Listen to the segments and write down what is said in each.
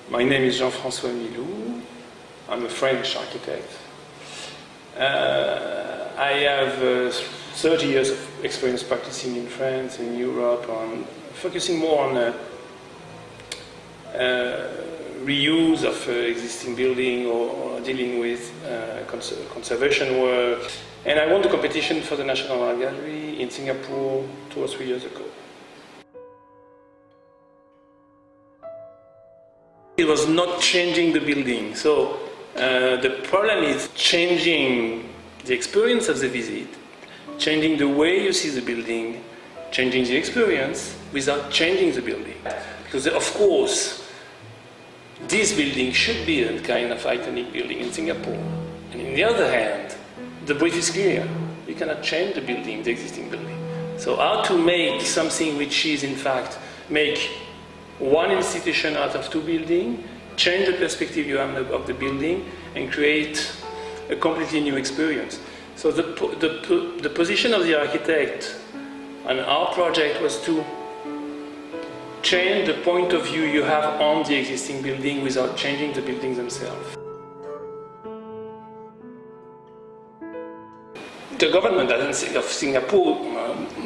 My name is Francoise Milou. I'm a French architect. I have 30 years of experience practicing in France, in Europe, focusing more on reuse of existing building or dealing with conservation work. And I won the competition for the National Art Gallery in Singapore 2 or 3 years ago. It was not changing the building, so the problem is changing the experience of the visit, changing the way you see the building, changing the experience without changing the building. Because of course, this building should be a kind of iconic building in Singapore. And on the other hand, the brief is clear. You cannot change the building, the existing building. So how to make something which is in fact make one institution out of two buildings, change the perspective you have of the building, and create a completely new experience. So the position of the architect on our project was to change the point of view you have on the existing building without changing the buildings themselves. The government of Singapore,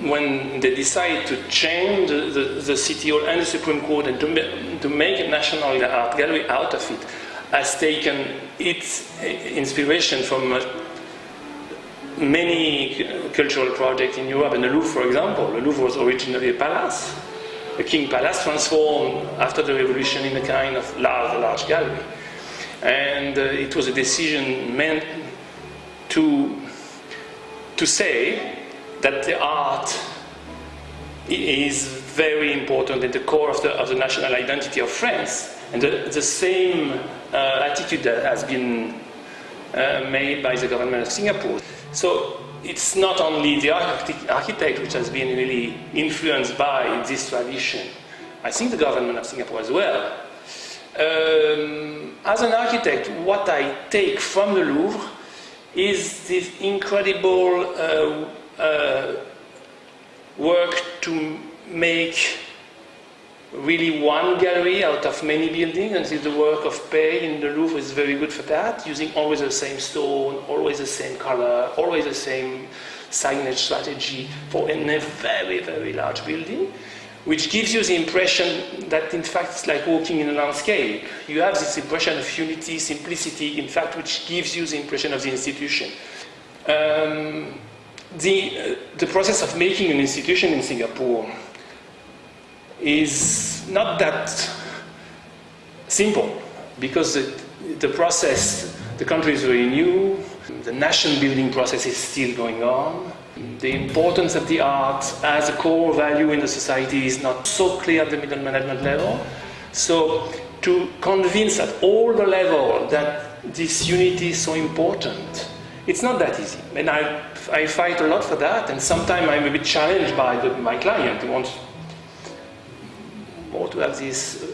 when they decide to change the City Hall and the Supreme Court and to make a National Art Gallery out of it, has taken its inspiration from many cultural projects in Europe. And the Louvre, for example, the Louvre was originally a palace, a king palace transformed after the revolution in a kind of large gallery. And it was a decision meant to say that the art is very important at the core of the national identity of France, and the same attitude that has been made by the government of Singapore. So it's not only the architect which has been really influenced by this tradition. I think the government of Singapore as well. As an architect, what I take from the Louvre is this incredible work to make really one gallery out of many buildings, and the work of Pei in the Louvre is very good for that, using always the same stone, always the same color, always the same signage strategy for a very, very large building, which gives you the impression that in fact it's like walking in a landscape. You have this impression of unity, simplicity, in fact, which gives you the impression of the institution. The process of making an institution in Singapore is not that simple, because the process, the country is very new, the nation building process is still going on. The importance of the arts as a core value in the society is not so clear at the middle management level. So to convince at all the levels that this unity is so important, it's not that easy. And I fight a lot for that, and sometimes I'm a bit challenged by my client who wants more to have this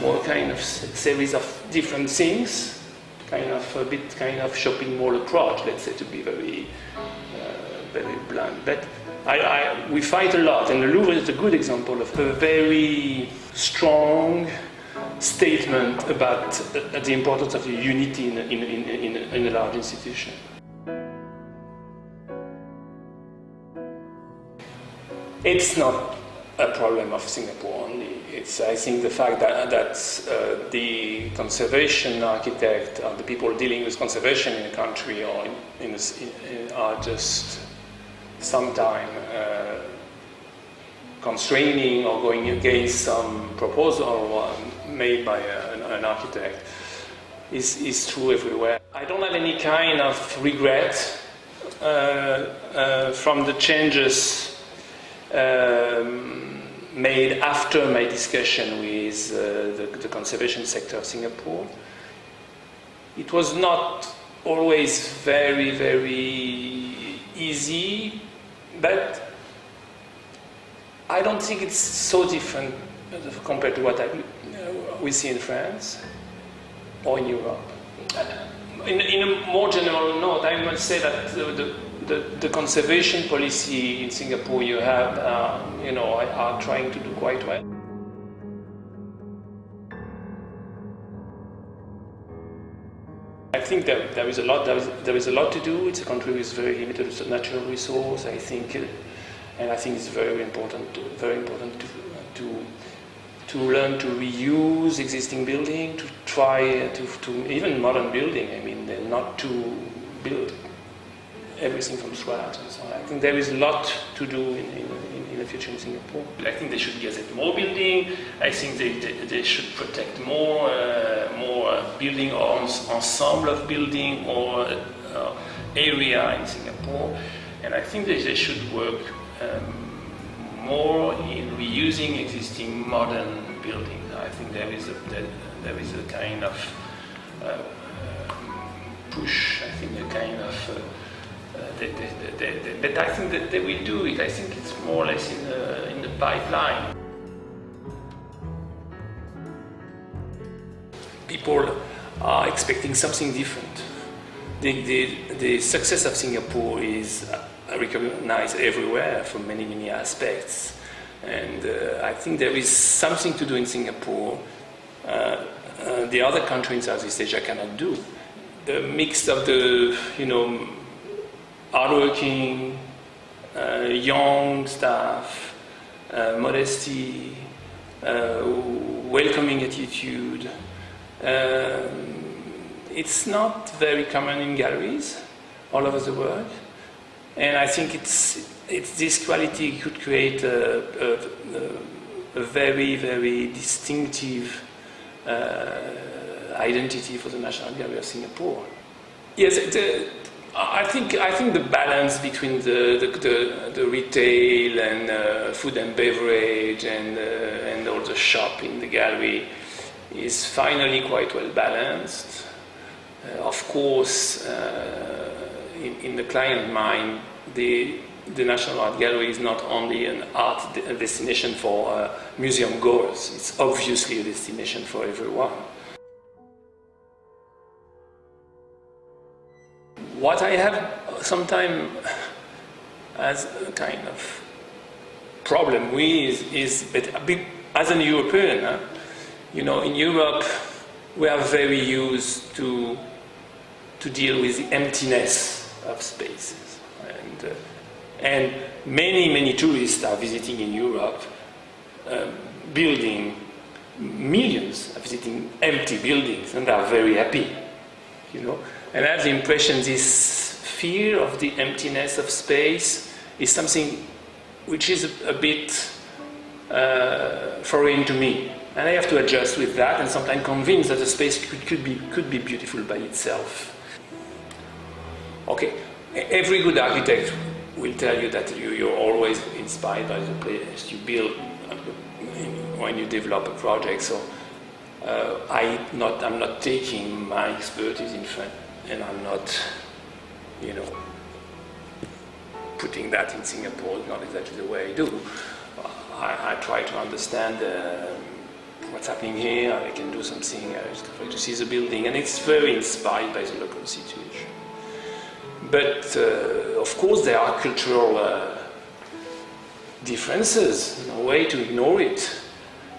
more kind of series of different things, kind of shopping mall approach, let's say, to be very blunt. But we fight a lot, and the Louvre is a good example of a very strong statement about the importance of the unity in a large institution. It's not a problem of Singapore only. It's, I think, the fact that the conservation architect or the people dealing with conservation in a country or are just sometimes constraining or going against some proposal made by an architect is true everywhere. I don't have any kind of regret from the changes made after my discussion with the conservation sector of Singapore. It was not always very, very easy, but I don't think it's so different compared to what we see in France or in Europe. In a more general note, I must say that the conservation policy in Singapore you have, are trying to do quite well. think there is a lot. There is a lot to do. It's a country with very limited natural resource. I think, and I think it's very important. To learn to reuse existing building, to try to even modern building. I mean, not to build everything from scratch and so on. I think there is a lot to do in the future in Singapore. I think they should gazette more building. I think they should protect more building or ensemble of building or area in Singapore. And I think they should work more in reusing existing modern buildings. I think there is a kind of push. I think a kind of but I think that they will do it. I think it's more or less in the pipeline. People are expecting something different. The success of Singapore is recognized everywhere from many aspects, and I think there is something to do in Singapore the other countries in Southeast Asia cannot do. The mix of the hardworking young staff, modesty, welcoming attitude. It's not very common in galleries all over the world. And I think it's this quality could create a very distinctive identity for the National Gallery of Singapore. Yes, I think the balance between the retail and food and beverage and all the shop in the gallery is finally quite well balanced. Of course, in the client mind, the National Art Gallery is not only an art destination for museum goers, it's obviously a destination for everyone. What I have sometimes as a kind of problem with is that as an European, in Europe we are very used to deal with the emptiness of spaces, and many tourists are visiting in Europe, millions are visiting empty buildings, and they are very happy, And I have the impression this fear of the emptiness of space is something which is a bit foreign to me, and I have to adjust with that, and sometimes convinced that the space could be beautiful by itself. Okay, every good architect will tell you that you're always inspired by the place you build when you develop a project. So I'm not taking my expertise in front, and I'm not, putting that in Singapore. Not exactly the way I do. I try to understand what's happening here. I can do something. I try to see the building, and it's very inspired by the local situation. But of course, there are cultural differences. No way to ignore it.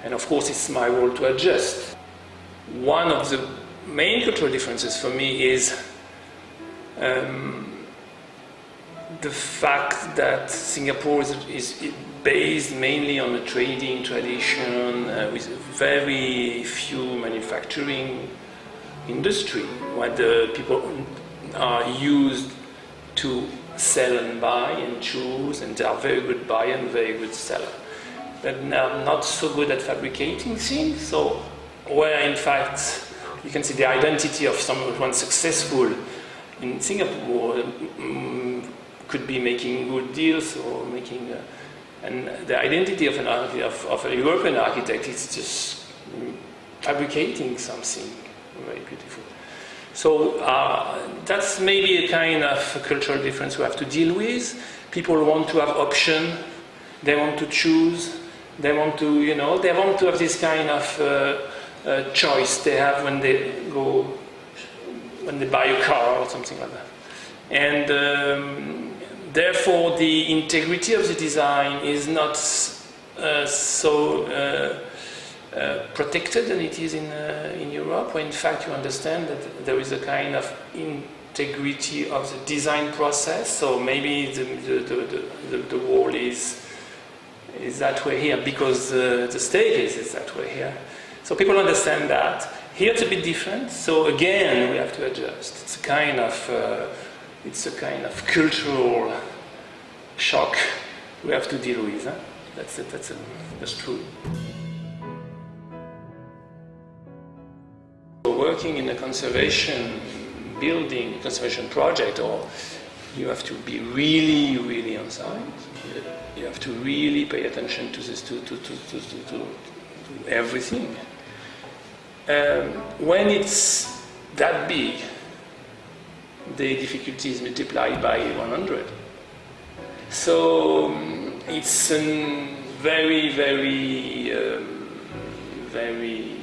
And of course, it's my role to adjust. One of the main cultural differences for me is the fact that Singapore is based mainly on a trading tradition with very few manufacturing industry, where the people are used to sell and buy and choose, and they are very good buyer and very good seller. But not so good at fabricating things, so where in fact you can see the identity of someone successful in Singapore could be making good deals or making and the identity of a European architect is just fabricating something very beautiful. So that's maybe a kind of cultural difference we have to deal with. People want to have option, they want to choose, they want to, they want to have this kind of choice they have when they buy a car or something like that. And therefore the integrity of the design is not so protected than it is in Europe, where in fact you understand that there is a kind of integrity of the design process. So maybe the wall is that way here because the staircase is that way here. So people understand that. Here it's a bit different. So again, we have to adjust. It's a kind of cultural shock we have to deal with. Huh? That's true. Working in a conservation building, conservation project, or you have to be really, really on site. You have to really pay attention to this, to everything. When it's that big, the difficulty is multiplied by 100. So it's a very, very, very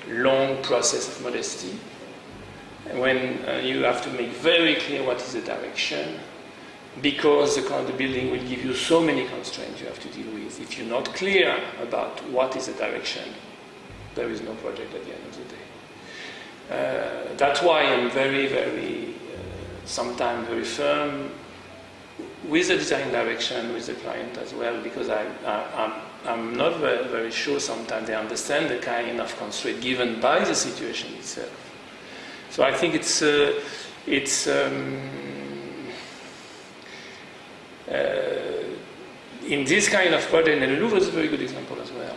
long process of modesty, when you have to make very clear what is the direction, because the building will give you so many constraints you have to deal with. If you're not clear about what is the direction, there is no project at the end of the day. That's why I'm very, very, sometimes very firm with the design direction, with the client as well, because I'm not very, very sure sometimes they understand the kind of constraint given by the situation itself. So I think in this kind of project, and the Louvre is a very good example as well.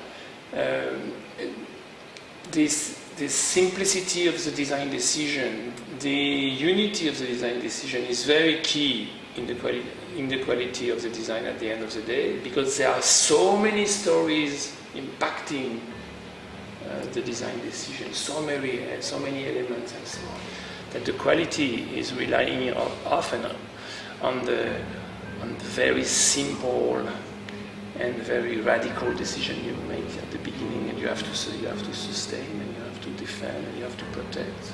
This simplicity of the design decision, the unity of the design decision is very key in the quality of the design at the end of the day, because there are so many stories impacting the design decision, so many elements and so on, that the quality is relying often on the very simple and very radical decision you make at the beginning, and you have to sustain, and you have to defend, and you have to protect.